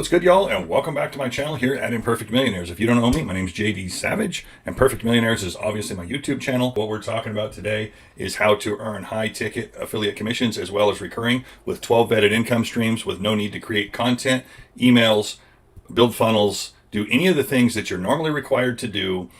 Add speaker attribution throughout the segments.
Speaker 1: What's good, y'all, and welcome back to my channel here at Imperfect Millionaires. If you don't know me, my name is JD Savage, and Perfect Millionaires is obviously my YouTube channel. What we're talking about today is how to earn high-ticket affiliate commissions as well as recurring with 12 vetted income streams with no need to create content, emails, build funnels, do any of the things that you're normally required to do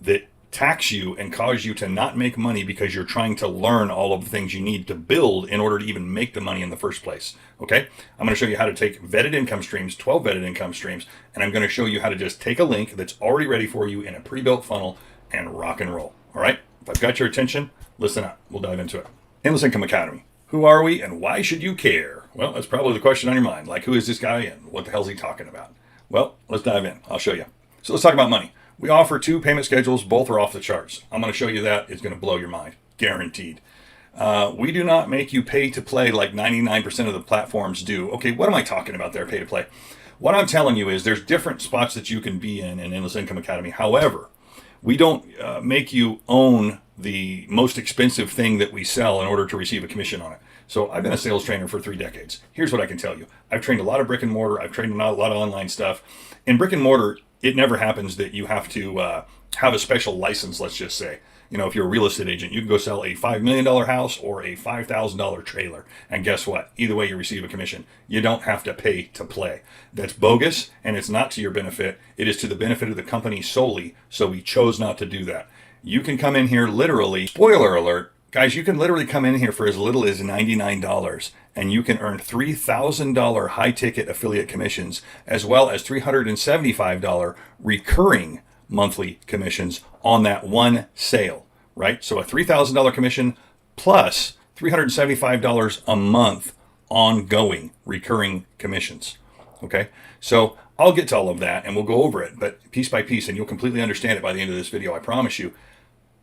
Speaker 1: that tax you and cause you to not make money because you're trying to learn all of the things you need to build in order to even make the money in the first place. Okay, I'm going to show you how to take vetted income streams, 12 vetted income streams, and I'm going to show you how to just take a link that's already ready for you in a pre-built funnel and rock and roll. All right, if I've got your attention, listen up. We'll dive into it. Endless Income Academy. Who are we and why should you care? Well, that's probably the question on your mind. Like, who is this guy and what the hell is he talking about? Well, let's dive in. I'll show you. So let's talk about money. We offer 2 payment schedules. Both are off the charts. I'm going to show you that. It's going to blow your mind. Guaranteed. We do not make you pay to play like 99% of the platforms do. Okay, what am I talking about there, pay to play? What I'm telling you is there's different spots that you can be in Endless Income Academy. However, we don't make you own the most expensive thing that we sell in order to receive a commission on it. So I've been a sales trainer for 3 decades. Here's what I can tell you. I've trained a lot of brick and mortar. I've trained a lot of online stuff. In brick and mortar, it never happens that you have to have a special license, let's just say. You know, if you're a real estate agent, you can go sell a $5 million house or a $5,000 trailer. And guess what? Either way, you receive a commission. You don't have to pay to play. That's bogus, and it's not to your benefit. It is to the benefit of the company solely, so we chose not to do that. You can come in here literally, spoiler alert, guys, you can literally come in here for as little as $99 and you can earn $3,000 high-ticket affiliate commissions as well as $375 recurring monthly commissions on that one sale, right? So a $3,000 commission plus $375 a month ongoing recurring commissions, okay? So I'll get to all of that and we'll go over it, but piece by piece, and you'll completely understand it by the end of this video, I promise you.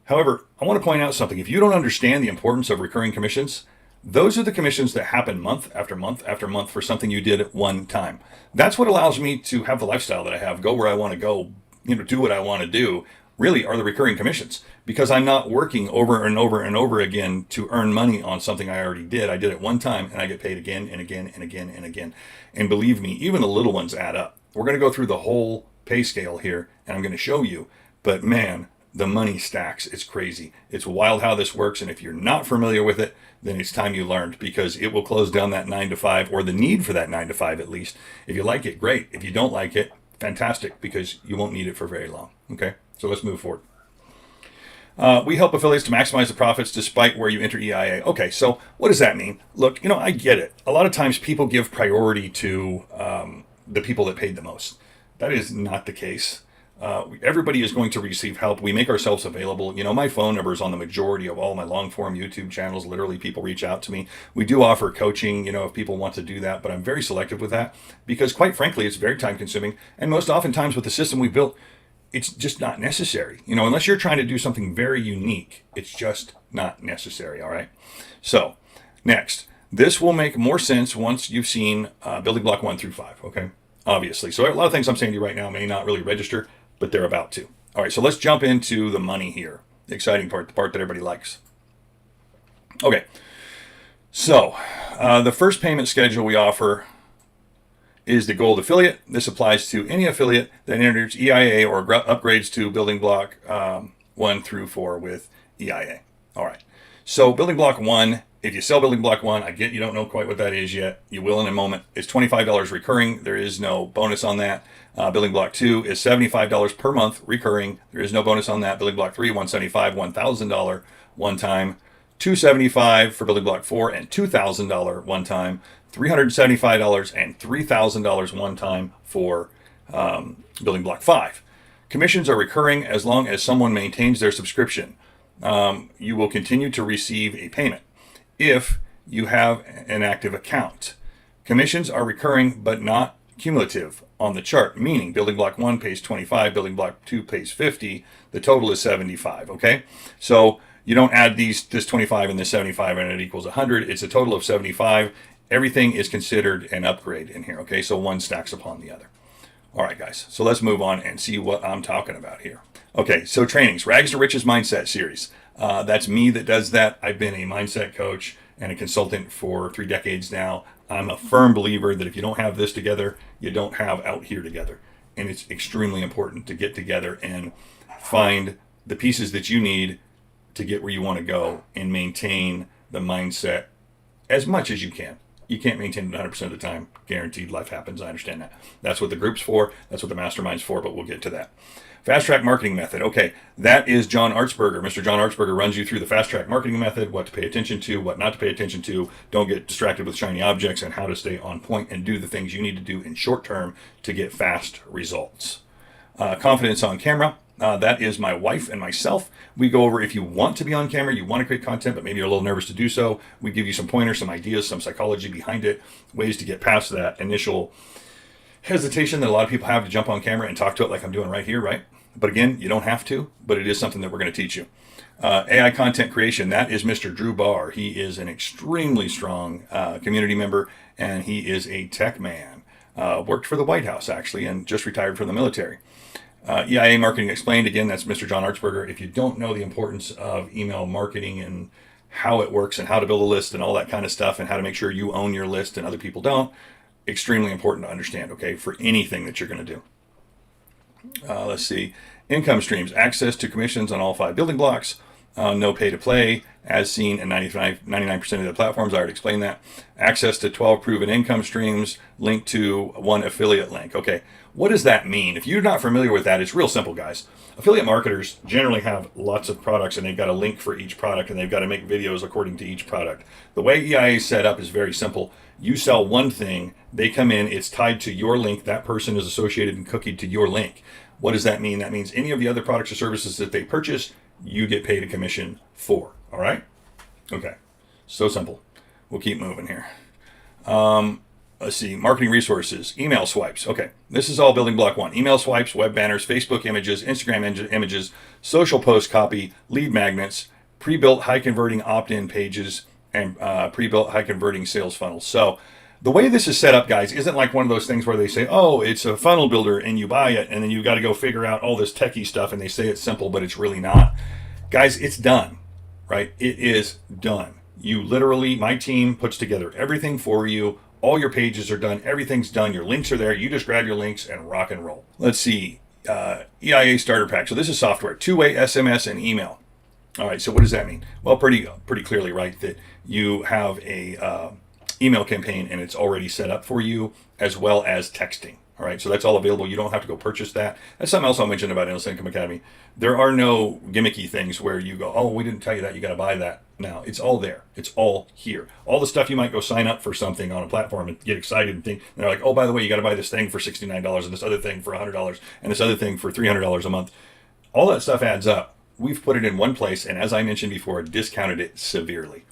Speaker 1: However, I want to point out something. If you don't understand the importance of recurring commissions, those are the commissions that happen month after month after month for something you did at one time. That's what allows me to have the lifestyle that I have, go where I want to go, you know, do what I want to do, really are the recurring commissions, because I'm not working over and over and over again to earn money on something I already did. I did it one time and I get paid again and again and again and again. And believe me, even the little ones add up. We're going to go through the whole pay scale here and I'm going to show you, but man, the money stacks. It's crazy. It's wild how this works. And if you're not familiar with it, then it's time you learned, because it will close down that 9 to 5, or the need for that 9 to 5 at least. If you like it, great. If you don't like it, fantastic, because you won't need it for very long. Okay, so let's move forward. We help affiliates to maximize the profits despite where you enter EIA. Okay, so what does that mean? Look, you know, I get it. A lot of times people give priority to the people that paid the most. That is not the case. Everybody is going to receive help. We make ourselves available. You know, my phone number is on the majority of all my long form YouTube channels. Literally, people reach out to me. We do offer coaching, you know, if people want to do that, but I'm very selective with that because, quite frankly, it's very time consuming. And most oftentimes with the system we built, it's just not necessary. You know, unless you're trying to do something very unique, it's just not necessary. All right. So next, this will make more sense once you've seen building block 1 through 5. Okay. Obviously. So a lot of things I'm saying to you right now may not really register, but they're about to. All right, so let's jump into the money here. The exciting part, the part that everybody likes. Okay, so the first payment schedule we offer is the Gold Affiliate. This applies to any affiliate that enters EIA or upgrades to Building Block 1 through 4 with EIA. All right, so Building Block 1, if you sell Building Block 1, I get you don't know quite what that is yet. You will in a moment. It's $25 recurring. There is no bonus on that. Building Block 2 is $75 per month recurring. There is no bonus on that. Building Block 3, $175, $1,000 one time. $275 for Building Block 4 and $2,000 one time. $375 and $3,000 one time for Building Block 5. Commissions are recurring as long as someone maintains their subscription. You will continue to receive a payment if you have an active account. Commissions are recurring but not cumulative on the chart, meaning Building Block 1 pays 25, Building Block 2 pays 50, the total is 75, okay? So you don't add this 25 and this 75 and it equals 100, it's a total of 75. Everything is considered an upgrade in here, okay? So one stacks upon the other. All right, guys, so let's move on and see what I'm talking about here. Okay, so trainings, Rags to Riches Mindset Series. That's me that does that. I've been a mindset coach and a consultant for 3 decades now. I'm a firm believer that if you don't have this together, you don't have out here together. And it's extremely important to get together and find the pieces that you need to get where you want to go and maintain the mindset as much as you can. You can't maintain it 100% of the time. Guaranteed life happens. I understand that. That's what the group's for. That's what the mastermind's for, but we'll get to that. Fast track marketing method. Okay, that is John Artsberger. Mr. John Artsberger runs you through the fast track marketing method, what to pay attention to, what not to pay attention to, don't get distracted with shiny objects, and how to stay on point and do the things you need to do in short term to get fast results. Confidence on camera. That is my wife and myself. We go over if you want to be on camera, you want to create content, but maybe you're a little nervous to do so. We give you some pointers, some ideas, some psychology behind it, ways to get past that initial hesitation that a lot of people have to jump on camera and talk to it like I'm doing right here, right? But again, you don't have to, but it is something that we're going to teach you. AI content creation, that is Mr. Drew Barr. He is an extremely strong community member, and he is a tech man. Worked for the White House, actually, and just retired from the military. EIA Marketing Explained, again, that's Mr. John Artsberger. If you don't know the importance of email marketing and how it works and how to build a list and all that kind of stuff and how to make sure you own your list and other people don't, extremely important to understand, okay, for anything that you're going to do. Let's see. Income streams, access to commissions on all 5 building blocks, no pay to play, as seen in 99% of the platforms. I already explained that. Access to 12 proven income streams, linked to 1 affiliate link. Okay, what does that mean? If you're not familiar with that, it's real simple, guys. Affiliate marketers generally have lots of products and they've got a link for each product and they've got to make videos according to each product. The way EIA is set up is very simple. You sell one thing, they come in, it's tied to your link, that person is associated and cookied to your link. What does that mean? That means any of the other products or services that they purchase, you get paid a commission for. All right? Okay. So simple. We'll keep moving here. Let's see. Marketing resources. Email swipes. Okay. This is all building block 1. Email swipes, web banners, Facebook images, Instagram images, social post copy, lead magnets, pre-built high converting opt-in pages, and pre-built high converting sales funnels. So the way this is set up, guys, isn't like one of those things where they say, oh, it's a funnel builder and you buy it and then you got to go figure out all this techie stuff and they say it's simple, but it's really not. Guys, it's done, right? It is done. You literally, my team puts together everything for you. All your pages are done. Everything's done. Your links are there. You just grab your links and rock and roll. Let's see. EIA starter pack. So this is software, 2-way SMS and email. All right. So what does that mean? Well, pretty clearly, right, that you have a email campaign and it's already set up for you, as well as texting. All right, so that's all available. You don't have to go purchase that. That's something else I'll mention about Endless Income Academy. There are no gimmicky things where you go, oh, we didn't tell you that, you got to buy that. Now, it's all there. It's all here. All the stuff you might go sign up for something on a platform and get excited and think, and they're like, oh, by the way, you got to buy this thing for $69 and this other thing for $100 and this other thing for $300 a month. All that stuff adds up. We've put it in one place, and as I mentioned before, discounted it severely.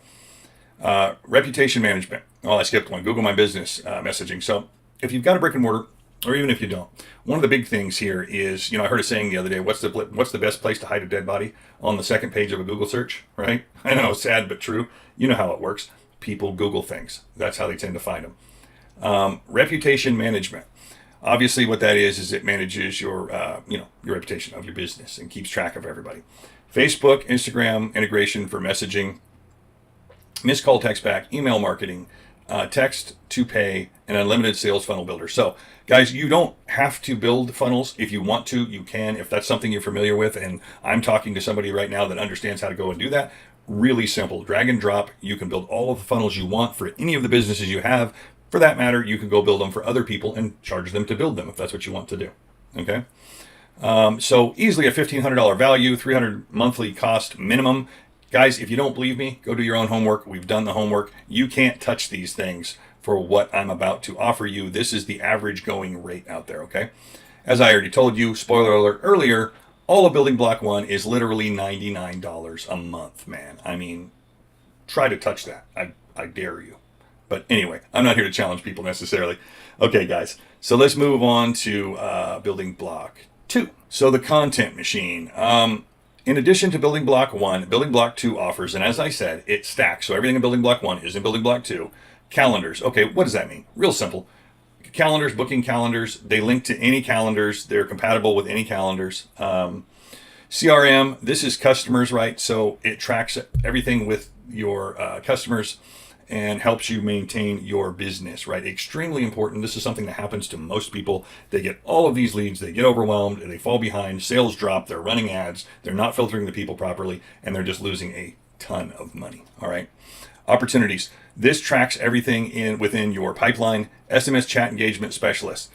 Speaker 1: Reputation management. Oh, I skipped one. Google My Business messaging. So if you've got a brick and mortar, or even if you don't, one of the big things here is, I heard a saying the other day, what's the best place to hide a dead body? On the second page of a Google search, right? I know, sad but true. You know how it works. People Google things. That's how they tend to find them. Reputation management. Obviously, what that is it manages your reputation of your business and keeps track of everybody. Facebook, Instagram integration for messaging, missed call text back, email marketing, text to pay, and unlimited sales funnel builder. So guys, you don't have to build funnels. If you want to, you can, if that's something you're familiar with. And I'm talking to somebody right now that understands how to go and do that. Really simple, drag and drop. You can build all of the funnels you want for any of the businesses you have. For that matter, you can go build them for other people and charge them to build them if that's what you want to do. Okay. So easily a $1,500 value, $300 monthly cost minimum. Guys, if you don't believe me, go do your own homework. We've done the homework. You can't touch these things for what I'm about to offer you. This is the average going rate out there, okay? As I already told you, spoiler alert earlier, all of Building Block 1 is literally $99 a month, man. I mean, try to touch that. I dare you. But anyway, I'm not here to challenge people necessarily. Okay, guys, so let's move on to Building Block 2. So the content machine. In addition to Building Block 1, Building Block 2 offers, and as I said, it stacks. So everything in Building Block 1 is in Building Block 2. Calendars. Okay, what does that mean? Real simple. Calendars, booking calendars, they link to any calendars. They're compatible with any calendars. CRM, this is customers, right? So it tracks everything with your customers. and helps you maintain your business, right? Extremely important. This is something that happens to most people. They get all of these leads, they get overwhelmed, they fall behind, sales drop, they're running ads, they're not filtering the people properly, and they're just losing a ton of money. All right. Opportunities. This tracks everything within your pipeline. SMS chat engagement specialist.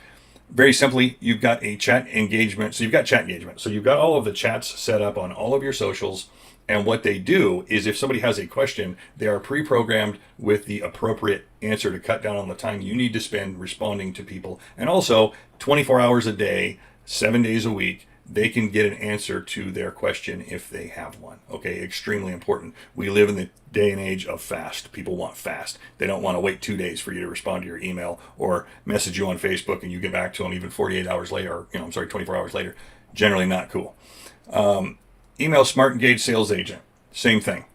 Speaker 1: Very simply, you've got a chat engagement. So you've got chat engagement. So you've got all of the chats set up on all of your socials. And what they do is if somebody has a question, they are pre-programmed with the appropriate answer to cut down on the time you need to spend responding to people. And also 24 hours a day, 7 days a week, they can get an answer to their question if they have one. Okay, extremely important. We live in the day and age of fast. People want fast. They don't want to wait 2 days for you to respond to your email or message you on Facebook and you get back to them even 48 hours later, or 24 hours later. Generally not cool. Email Smart Engaged Sales Agent, same thing.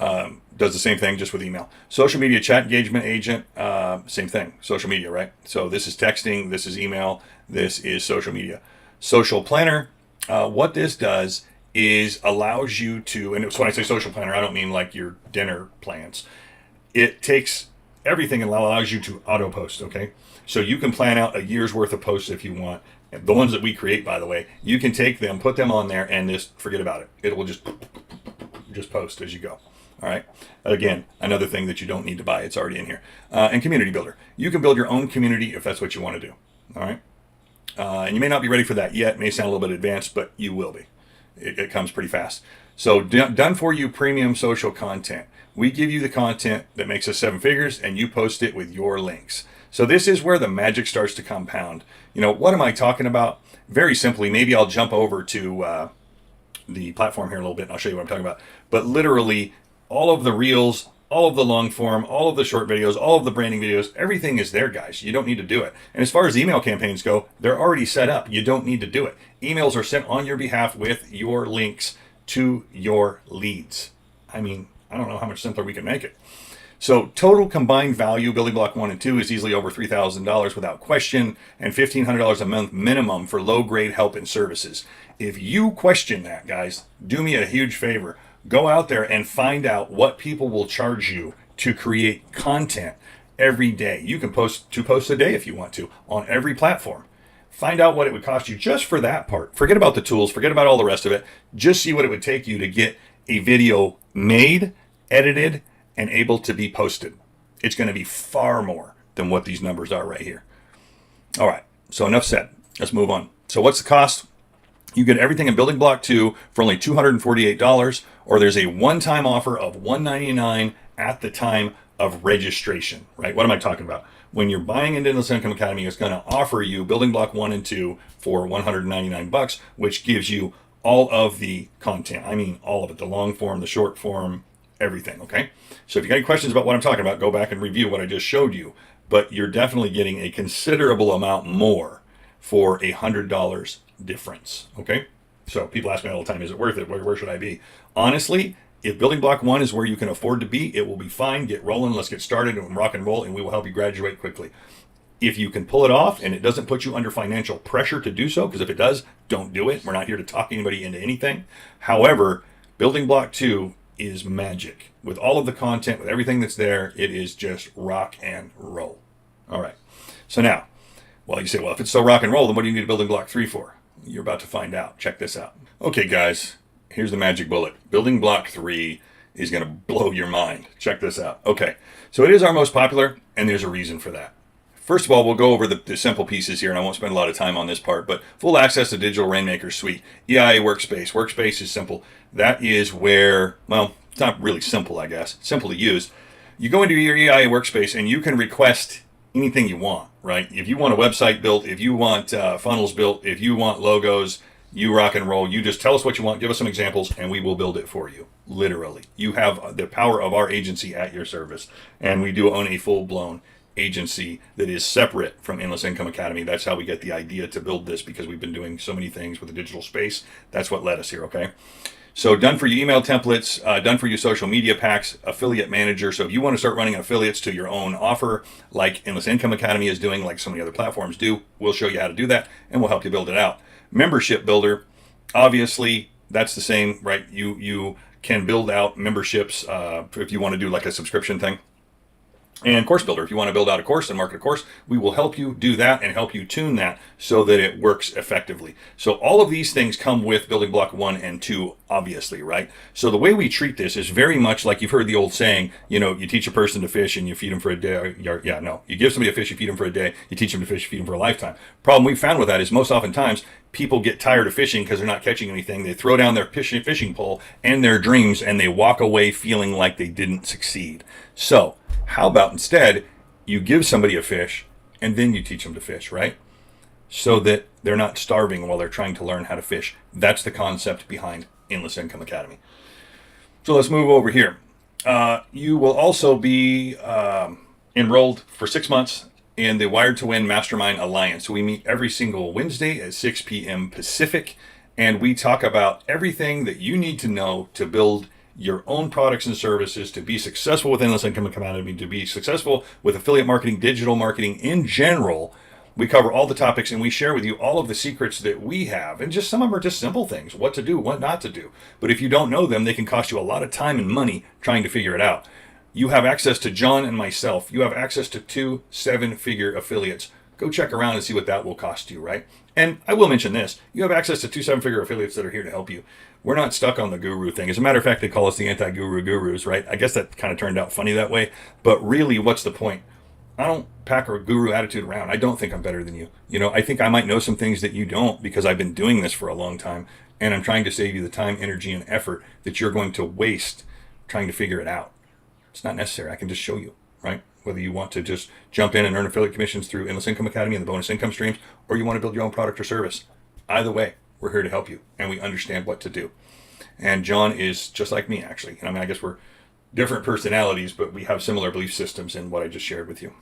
Speaker 1: Does the same thing just with email. Social Media Chat Engagement Agent, same thing. Social media, right? So this is texting, this is email, this is social media. Social Planner, what this does is allows you to, and when I say social planner, I don't mean like your dinner plans. It takes everything and allows you to auto post, okay? So you can plan out a year's worth of posts if you want. The ones that we create, by the way, you can take them, put them on there, and just forget about it. It will just post as you go. All right. Again, another thing that you don't need to buy. It's already in here. And Community Builder. You can build your own community if that's what you want to do. All right. And you may not be ready for that yet. It may sound a little bit advanced, but you will be. It comes pretty fast. So done for you premium social content. We give you the content that makes us 7 figures, and you post it with your links. So this is where the magic starts to compound. What am I talking about? Very simply, maybe I'll jump over to the platform here a little bit and I'll show you what I'm talking about. But literally, all of the reels, all of the long form, all of the short videos, all of the branding videos, everything is there, guys. You don't need to do it. And as far as email campaigns go, they're already set up. You don't need to do it. Emails are sent on your behalf with your links to your leads. I mean, I don't know how much simpler we can make it. So total combined value, building block 1 and 2, is easily over $3,000 without question, and $1,500 a month minimum for low-grade help and services. If you question that, guys, do me a huge favor. Go out there and find out what people will charge you to create content every day. You can post 2 posts a day if you want to on every platform. Find out what it would cost you just for that part. Forget about the tools. Forget about all the rest of it. Just see what it would take you to get a video made, edited, and able to be posted. It's going to be far more than what these numbers are right here. All right, so enough said. Let's move on. So what's the cost? You get everything in Building Block 2 for only $248, or there's a one-time offer of $199 at the time of registration, right? What am I talking about? When you're buying into Endless Income Academy, it's going to offer you Building Block 1 and 2 for $199, which gives you all of the content. I mean, all of it, the long form, the short form, everything, okay? So if you got any questions about what I'm talking about, go back and review what I just showed you. But you're definitely getting a considerable amount more for $100 difference, okay? So people ask me all the time, is it worth it? Where should I be? Honestly, if Building Block 1 is where you can afford to be, it will be fine. Get rolling. Let's get started and rock and roll, and we will help you graduate quickly. If you can pull it off and it doesn't put you under financial pressure to do so, because if it does, don't do it. We're not here to talk anybody into anything. However, Building Block 2 is magic. With all of the content, with everything that's there, it is just rock and roll. All right. So now, well, you say, well, if it's so rock and roll, then what do you need a Building Block 3 for? You're about to find out. Check this out. Okay, guys, here's the magic bullet. Building Block 3 is going to blow your mind. Check this out. Okay, so it is our most popular, and there's a reason for that. First of all, we'll go over the simple pieces here, and I won't spend a lot of time on this part, but full access to Digital Rainmaker Suite. EIA Workspace. Workspace is simple. That is where, well, it's not really simple, I guess. Simple to use. You go into your EIA Workspace, and you can request anything you want, right? If you want a website built, if you want funnels built, if you want logos, you rock and roll. You just tell us what you want, give us some examples, and we will build it for you. Literally. You have the power of our agency at your service, and we do own a full-blown agency that is separate from Endless Income Academy. That's how we get the idea to build this, because we've been doing so many things with the digital space. That's what led us here, okay? So done for you email templates, done for you social media packs, affiliate manager. So if you want to start running affiliates to your own offer, like Endless Income Academy is doing, like so many other platforms do, we'll show you how to do that, and we'll help you build it out. Membership builder, obviously that's the same, right? You can build out memberships if you want to do like a subscription thing. And Course Builder, if you want to build out a course and market a course, we will help you do that and help you tune that so that it works effectively. So all of these things come with building block 1 and 2, obviously, right? So the way we treat this is very much like you've heard the old saying, you teach a person to fish and you feed them for a day. You give somebody a fish, you feed them for a day, you teach them to fish, you feed them for a lifetime. Problem we've found with that is most oftentimes people get tired of fishing because they're not catching anything. They throw down their fishing pole and their dreams and they walk away feeling like they didn't succeed. So how about instead you give somebody a fish and then you teach them to fish, right? So that they're not starving while they're trying to learn how to fish. That's the concept behind Endless Income Academy. So let's move over here. You will also be enrolled for 6 months in the Wired to Win Mastermind Alliance. So we meet every single Wednesday at 6 p.m. Pacific, and we talk about everything that you need to know to build your own products and services, to be successful with Endless Income Academy, to be successful with affiliate marketing, digital marketing in general. We cover all the topics and we share with you all of the secrets that we have. And just some of them are just simple things, what to do, what not to do. But if you don't know them, they can cost you a lot of time and money trying to figure it out. You have access to John and myself. You have access to 2 7-figure affiliates. Go check around and see what that will cost you, right? And I will mention this. You have access to 2 7-figure affiliates that are here to help you. We're not stuck on the guru thing. As a matter of fact, they call us the anti-guru gurus, right? I guess that kind of turned out funny that way. But really, what's the point? I don't pack a guru attitude around. I don't think I'm better than you. I think I might know some things that you don't because I've been doing this for a long time. And I'm trying to save you the time, energy, and effort that you're going to waste trying to figure it out. It's not necessary. I can just show you, right? Whether you want to just jump in and earn affiliate commissions through Endless Income Academy and the bonus income streams, or you want to build your own product or service. Either way, we're here to help you, and we understand what to do. And John is just like me, actually. I guess we're different personalities, but we have similar belief systems in what I just shared with you.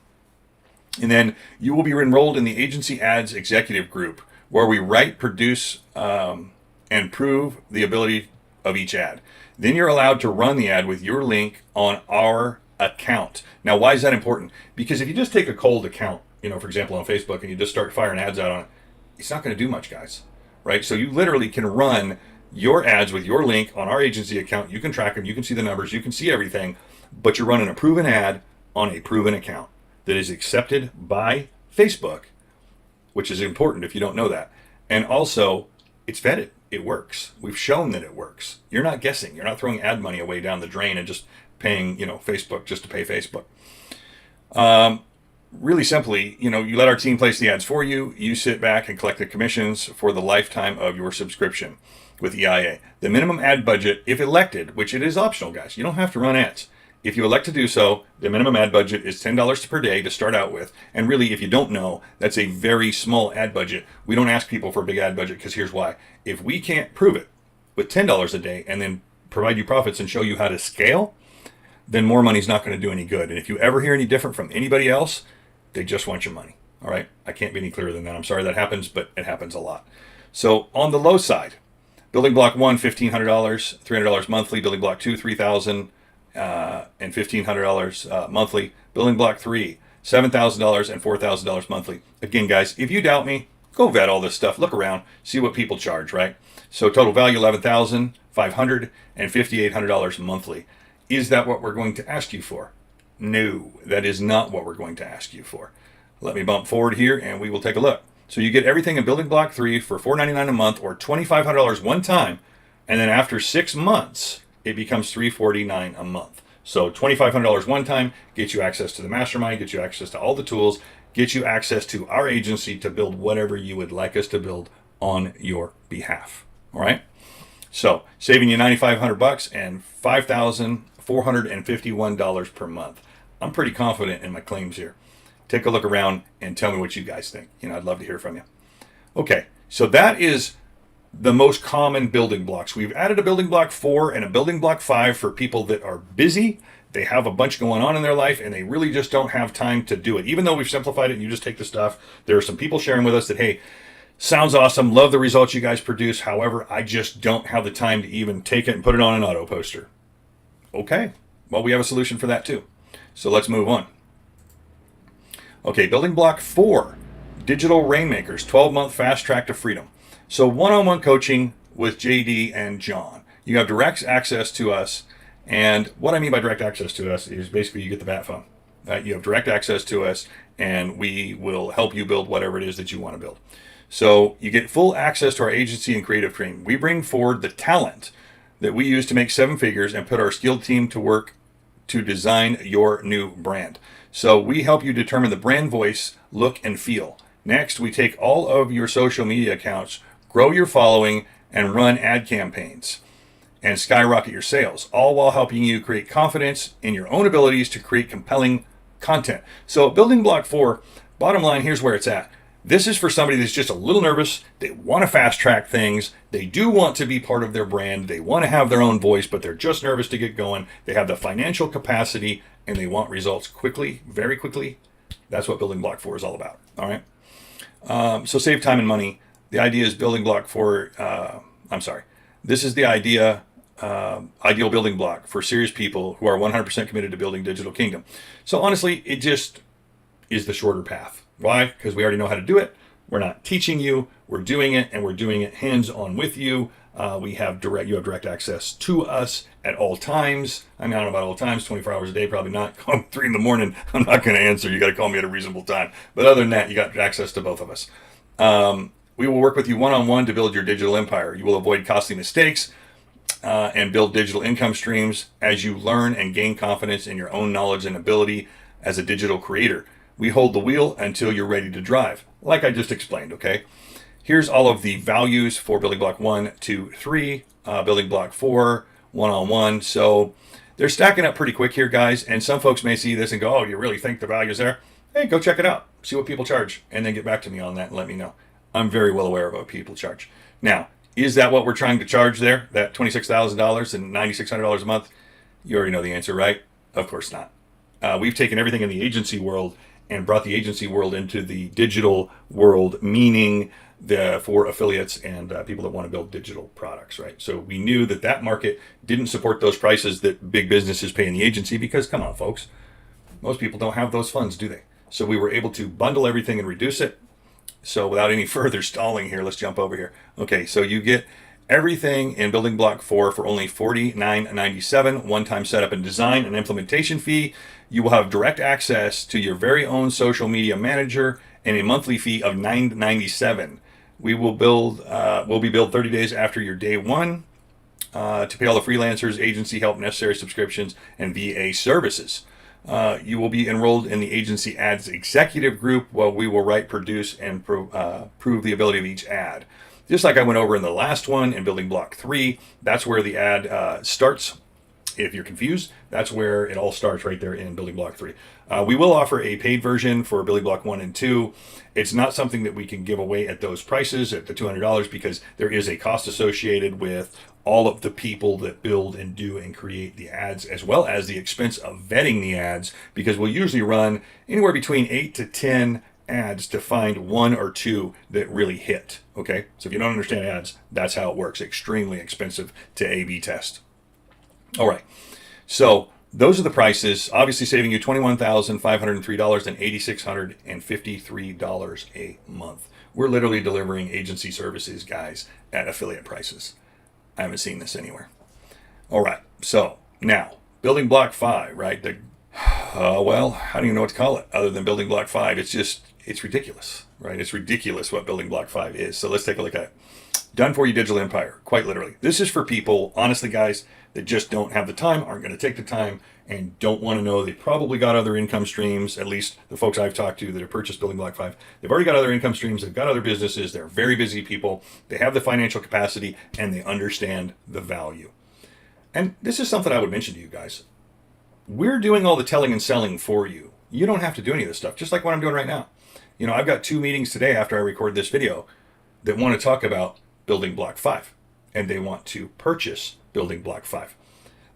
Speaker 1: And then you will be enrolled in the Agency Ads Executive Group, where we write, produce, and prove the ability of each ad. Then you're allowed to run the ad with your link on our account. Now, why is that important? Because if you just take a cold account, for example, on Facebook, and you just start firing ads out on it, it's not going to do much, guys, right? So you literally can run your ads with your link on our agency account. You can track them, you can see the numbers, you can see everything, but you're running a proven ad on a proven account that is accepted by Facebook, which is important if you don't know that. And also, it's vetted. It works. We've shown that it works. You're not guessing. You're not throwing ad money away down the drain and just paying, Facebook just to pay Facebook. Really simply, you let our team place the ads for you. You sit back and collect the commissions for the lifetime of your subscription with EIA. The minimum ad budget, if elected, which it is optional, guys, you don't have to run ads. If you elect to do so, the minimum ad budget is $10 per day to start out with. And really, if you don't know, that's a very small ad budget. We don't ask people for a big ad budget because here's why. If we can't prove it with $10 a day and then provide you profits and show you how to scale, then more money's not going to do any good. And if you ever hear any different from anybody else, they just want your money. All right? I can't be any clearer than that. I'm sorry that happens, but it happens a lot. So on the low side, building block 1, $1,500, $300 monthly. Building block 2, $3,000 and $1,500 monthly. Building block 3, $7,000 and $4,000 monthly. Again, guys, if you doubt me, go vet all this stuff. Look around, see what people charge, right? So total value $11,500 and $5,800 monthly. Is that what we're going to ask you for? No, that is not what we're going to ask you for. Let me bump forward here and we will take a look. So you get everything in building block 3 for $499 a month or $2,500 one time, and then after 6 months, it becomes $349 a month. So $2,500 one time gets you access to the mastermind, gets you access to all the tools, gets you access to our agency to build whatever you would like us to build on your behalf. All right. So saving you $9,500 and $5,451 per month. I'm pretty confident in my claims here. Take a look around and tell me what you guys think. I'd love to hear from you. Okay. So that is the most common building blocks. We've added a building block 4 and a building block 5 for people that are busy. They have a bunch going on in their life and they really just don't have time to do it. Even though we've simplified it and you just take the stuff, there are some people sharing with us that, hey, sounds awesome, love the results you guys produce. However, I just don't have the time to even take it and put it on an auto poster. Okay, well, we have a solution for that too. So let's move on. Okay, building block 4, digital rainmakers, 12-month fast track to freedom. So one-on-one coaching with JD and John. You have direct access to us. And what I mean by direct access to us is basically you get the bat phone. You have direct access to us, and we will help you build whatever it is that you want to build. So you get full access to our agency and creative team. We bring forward the talent that we use to make 7 figures and put our skilled team to work to design your new brand. So we help you determine the brand voice, look, and feel. Next, we take all of your social media accounts, grow your following, and run ad campaigns and skyrocket your sales, all while helping you create confidence in your own abilities to create compelling content. So building block 4, bottom line, here's where it's at. This is for somebody that's just a little nervous. They want to fast track things. They do want to be part of their brand. They want to have their own voice, but they're just nervous to get going. They have the financial capacity and they want results quickly, very quickly. That's what building block 4 is all about. All right. So save time and money. The idea is building block 4. This is the ideal building block for serious people who are 100% committed to building digital kingdom. So honestly, it just is the shorter path. Why? Because we already know how to do it. We're not teaching you. We're doing it, and we're doing it hands-on with you. You have direct access to us at all times. I mean, I don't know about all times, 24 hours a day, probably not. Call 3 in the morning, I'm not going to answer. You got to call me at a reasonable time. But other than that, you got access to both of us. We will work with you one-on-one to build your digital empire. You will avoid costly mistakes and build digital income streams as you learn and gain confidence in your own knowledge and ability as a digital creator. We hold the wheel until you're ready to drive, like I just explained, okay? Here's all of the values for building block 1, 2, 3, building block 4, one-on-one. So they're stacking up pretty quick here, guys. And some folks may see this and go, oh, you really think the value's there? Hey, go check it out. See what people charge. And then get back to me on that and let me know. I'm very well aware of what people charge. Now, is that what we're trying to charge there? That $26,000 and $9,600 a month? You already know the answer, right? Of course not. We've taken everything in the agency world and brought the agency world into the digital world, meaning for affiliates and people that want to build digital products, right? So we knew that that market didn't support those prices that big businesses pay in the agency because, come on, folks, most people don't have those funds, do they? So we were able to bundle everything and reduce it. So without any further stalling here, let's jump over here. Okay, so you get everything in building block 4 for only $49.97, one-time setup and design and implementation fee. You will have direct access to your very own social media manager and a monthly fee of $9.97. We will be billed 30 days after your day 1 to pay all the freelancers, agency help, necessary subscriptions, and VA services. You will be enrolled in the agency ads executive group while we will write, produce, and prove the ability of each ad. Just like I went over in the last one in building block 3, that's where the ad starts. If you're confused, that's where it all starts right there in building block 3. We will offer a paid version for building block 1 and 2. It's not something that we can give away at those prices, at the $200, because there is a cost associated with all of the people that build and do and create the ads, as well as the expense of vetting the ads, because we'll usually run anywhere between 8 to 10 ads to find 1 or 2 that really hit. Okay, so if you don't understand ads, that's how it works. Extremely expensive to A/B test. All right, so those are the prices, obviously saving you $21,503 and $8,653 a month. We're literally delivering agency services, guys, at affiliate prices. I haven't seen this anywhere. All right, so now building block 5, right? Well, I don't even know what to call it other than building block 5. It's ridiculous, right? It's ridiculous what building block 5 is. So let's take a look at it. Done for you digital empire, quite literally. This is for people, honestly, guys, that just don't have the time, aren't going to take the time, and don't want to know. They probably got other income streams, at least the folks I've talked to that have purchased building block 5. They've already got other income streams. They've got other businesses. They're very busy people. They have the financial capacity, and they understand the value. And this is something I would mention to you guys. We're doing all the telling and selling for you. You don't have to do any of this stuff, just like what I'm doing right now. You know, I've got 2 meetings today after I record this video that want to talk about building block 5, and they want to purchase building block 5.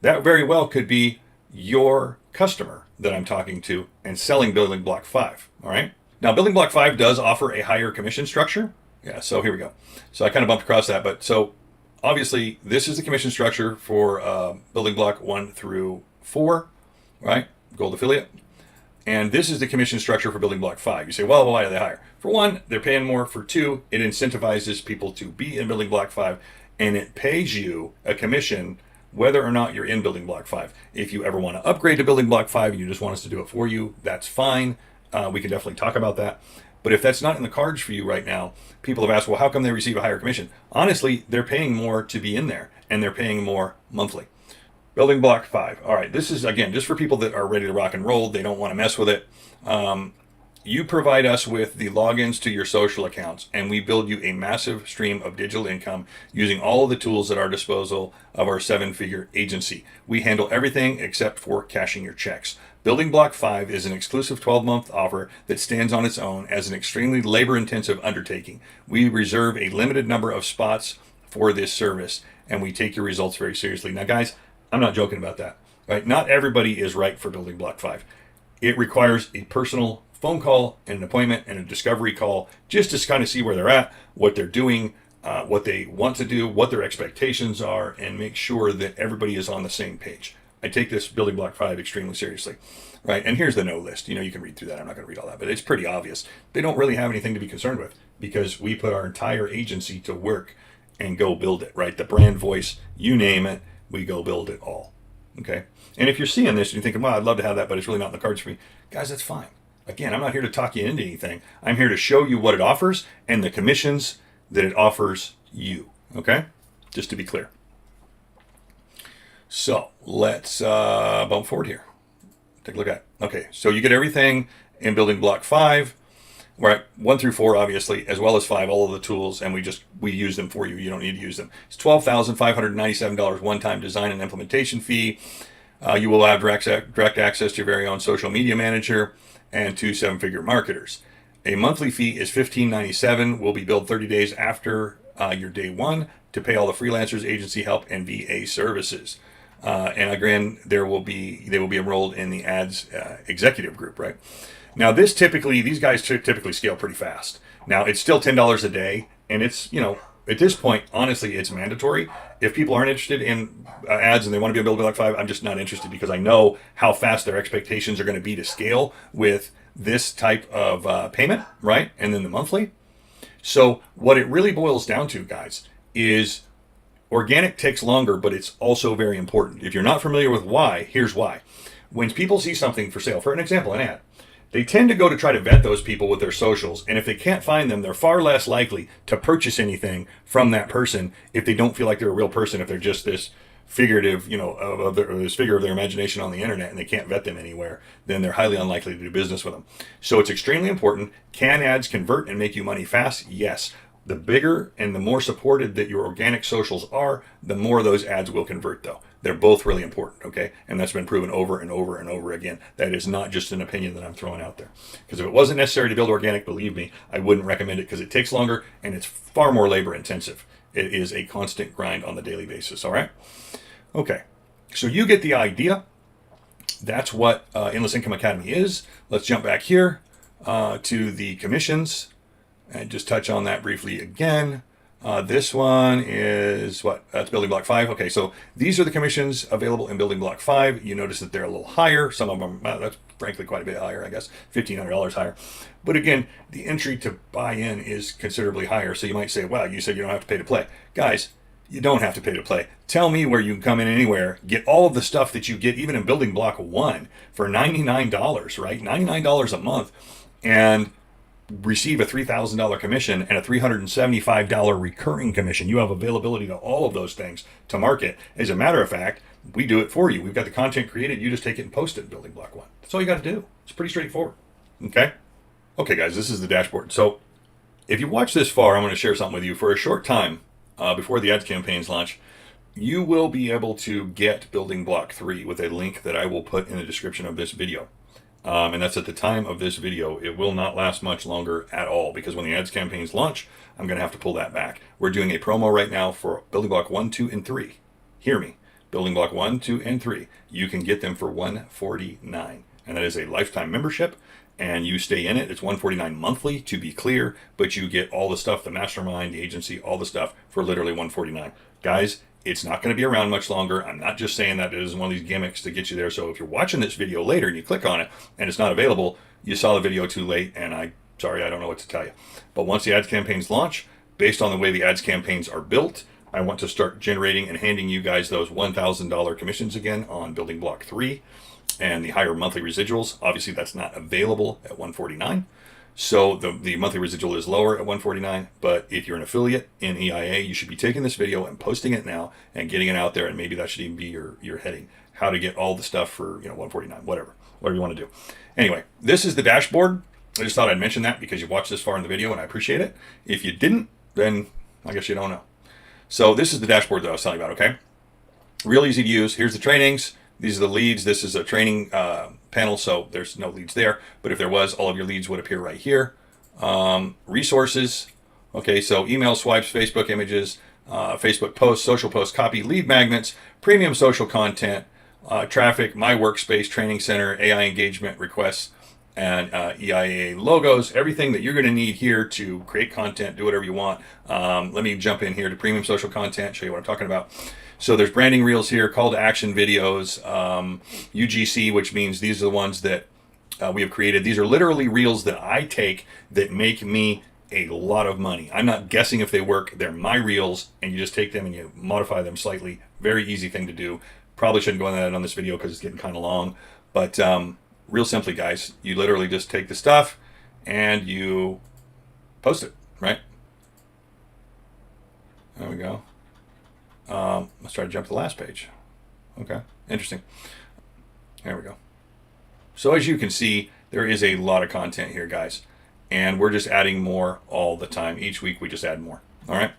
Speaker 1: That very well could be your customer that I'm talking to and selling building block 5. All right. Now, building block 5 does offer a higher commission structure. Yeah. So here we go. So I kind of bumped across that, but so obviously this is the commission structure for building block 1 through 4, right? Gold affiliate. And this is the commission structure for building block 5. You say, well, why are they higher? For 1, they're paying more. For 2, it incentivizes people to be in building block 5, and it pays you a commission whether or not you're in building block 5. If you ever want to upgrade to building block 5 and you just want us to do it for you, that's fine. We can definitely talk about that. But if that's not in the cards for you right now, people have asked, well, how come they receive a higher commission? Honestly, they're paying more to be in there, and they're paying more monthly. Building block 5. All right, this is, again, just for people that are ready to rock and roll. They don't want to mess with it. You provide us with the logins to your social accounts, and we build you a massive stream of digital income using all of the tools at our disposal of our 7-figure agency. We handle everything except for cashing your checks. Building Block 5 is an exclusive 12-month offer that stands on its own as an extremely labor-intensive undertaking. We reserve a limited number of spots for this service, and we take your results very seriously. Now, guys, I'm not joking about that. Right? Not everybody is right for Building Block 5. It requires a personal phone call and an appointment and a discovery call just to kind of see where they're at, what they're doing, what they want to do, what their expectations are, and make sure that everybody is on the same page. I take this Building Block 5 extremely seriously, right? And here's the no list. You can read through that. I'm not going to read all that, but it's pretty obvious. They don't really have anything to be concerned with because we put our entire agency to work and go build it, right? The brand voice, you name it, we go build it all, okay? And if you're seeing this and you're thinking, well, I'd love to have that, but it's really not in the cards for me. Guys, that's fine. Again, I'm not here to talk you into anything. I'm here to show you what it offers and the commissions that it offers you, okay? Just to be clear. So let's bump forward here. Take a look at it. Okay, so you get everything in Building Block 5, right? 1 through 4, obviously, as well as 5, all of the tools, and we use them for you. You don't need to use them. It's $12,597 one-time design and implementation fee. You will have direct access to your very own social media manager and 2 7-figure marketers. A monthly fee is $15.97. Will be billed 30 days after your day 1 to pay all the freelancers, agency help, and VA services. And again, they will be enrolled in the ads executive group, right? Now, these guys typically scale pretty fast. Now, it's still $10 a day, and it's, at this point, honestly, it's mandatory. If people aren't interested in ads and they want to be a Building Block 5, I'm just not interested because I know how fast their expectations are going to be to scale with this type of payment, right? And then the monthly. So what it really boils down to, guys, is organic takes longer, but it's also very important. If you're not familiar with why, here's why. When people see something for sale, for an example, an ad, they tend to go to try to vet those people with their socials. And if they can't find them, they're far less likely to purchase anything from that person if they don't feel like they're a real person, if they're just this figurative, this figure of their imagination on the internet and they can't vet them anywhere, then they're highly unlikely to do business with them. So it's extremely important. Can ads convert and make you money fast? Yes. The bigger and the more supported that your organic socials are, the more those ads will convert, though. They're both really important, okay? And that's been proven over and over and over again. That is not just an opinion that I'm throwing out there. Because if it wasn't necessary to build organic, believe me, I wouldn't recommend it because it takes longer and it's far more labor intensive. It is a constant grind on the daily basis, all right? Okay, so you get the idea. That's what Endless Income Academy is. Let's jump back here to the commissions and just touch on that briefly again. This one is what? That's Building Block 5. Okay, so these are the commissions available in Building Block 5. You notice that they're a little higher. Some of them, that's frankly quite a bit higher, I guess, $1,500 higher. But again, the entry to buy in is considerably higher. So you might say, well, you said you don't have to pay to play. Guys, you don't have to pay to play. Tell me where you can come in anywhere, get all of the stuff that you get even in Building Block 1 for $99, right? $99 a month. And receive a $3,000 commission and a $375 recurring commission. You have availability to all of those things to market. As a matter of fact, we do it for you. We've got the content created. You just take it and post it in Building Block 1. That's all you got to do. It's pretty straightforward. Okay? Okay, guys, this is the dashboard. So if you watch this far, I'm going to share something with you. For a short time before the ads campaigns launch, you will be able to get Building Block 3 with a link that I will put in the description of this video. And that's at the time of this video. It will not last much longer at all because when the ads campaigns launch, I'm going to have to pull that back. We're doing a promo right now for Building Block 1, 2, and 3. Hear me. Building Block 1, 2, and 3. You can get them for $149. And that is a lifetime membership. And you stay in it. It's $149 monthly to be clear. But you get all the stuff, the mastermind, the agency, all the stuff for literally $149. Guys, it's not going to be around much longer. I'm not just saying that. It is one of these gimmicks to get you there. So if you're watching this video later and you click on it and it's not available, you saw the video too late, and sorry, I don't know what to tell you. But once the ads campaigns launch, based on the way the ads campaigns are built, I want to start generating and handing you guys those $1,000 commissions again on building block 3 and the higher monthly residuals. Obviously, that's not available at 149. So the monthly residual is lower at 149, but if you're an affiliate in EIA, you should be taking this video and posting it now and getting it out there, and maybe that should even be your heading. How to get all the stuff for 149, whatever you want to do. Anyway, this is the dashboard. I just thought I'd mention that because you watched this far in the video and I appreciate it. If you didn't, then I guess you don't know. So this is the dashboard that I was telling you about, okay? Real easy to use. Here's the trainings. These are the leads. This is a training panel, so there's no leads there. But if there was, all of your leads would appear right here. Resources. Okay, so email swipes, Facebook images, Facebook posts, social posts, copy, lead magnets, premium social content, traffic, my workspace, training center, AI engagement requests, and EIA logos, everything that you're going to need here to create content, do whatever you want. Let me jump in here to premium social content, show you what I'm talking about. So there's branding reels here, call to action videos, UGC, which means these are the ones that we have created. These are literally reels that I take that make me a lot of money. I'm not guessing if they work. They're my reels, and you just take them and you modify them slightly. Very easy thing to do. Probably shouldn't go into that on this video because it's getting kind of long. But real simply, guys, you literally just take the stuff and you post it, right? There we go. Let's try to jump to the last page. Okay, interesting. There we go. So as you can see, there is a lot of content here, guys. And we're just adding more all the time. Each week we just add more, all right?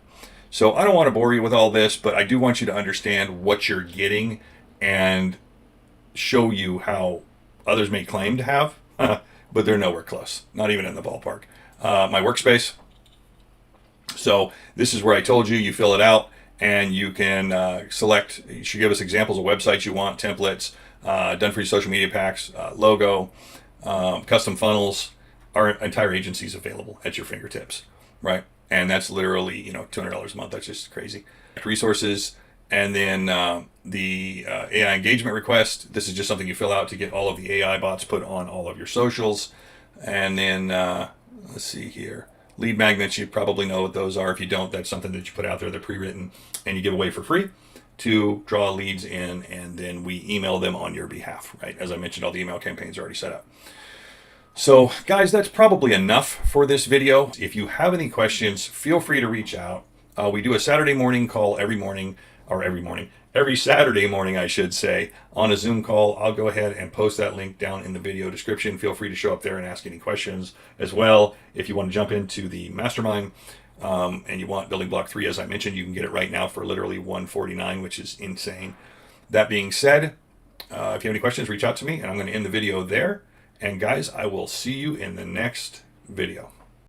Speaker 1: So I don't want to bore you with all this, but I do want you to understand what you're getting and show you how others may claim to have, but they're nowhere close, not even in the ballpark. My workspace. So this is where I told you fill it out and you can select, you should give us examples of websites you want, templates, done for your social media packs, logo, custom funnels. Our entire agency is available at your fingertips, right? And that's literally, $200 a month. That's just crazy. Resources, and then the AI engagement request. This is just something you fill out to get all of the AI bots put on all of your socials. And then let's see here, lead magnets. You probably know what those are. If you don't, that's something that you put out there. They're pre-written and you give away for free to draw leads in, and then we email them on your behalf, right? As I mentioned, all the email campaigns are already set up. So guys, that's probably enough for this video. If you have any questions, feel free to reach out. We do a Saturday morning call every Saturday morning, I should say, on a Zoom call. I'll go ahead and post that link down in the video description. Feel free to show up there and ask any questions as well. If you want to jump into the mastermind and you want building block 3, as I mentioned, you can get it right now for literally $149, which is insane. That being said, if you have any questions, reach out to me, and I'm going to end the video there. And guys, I will see you in the next video.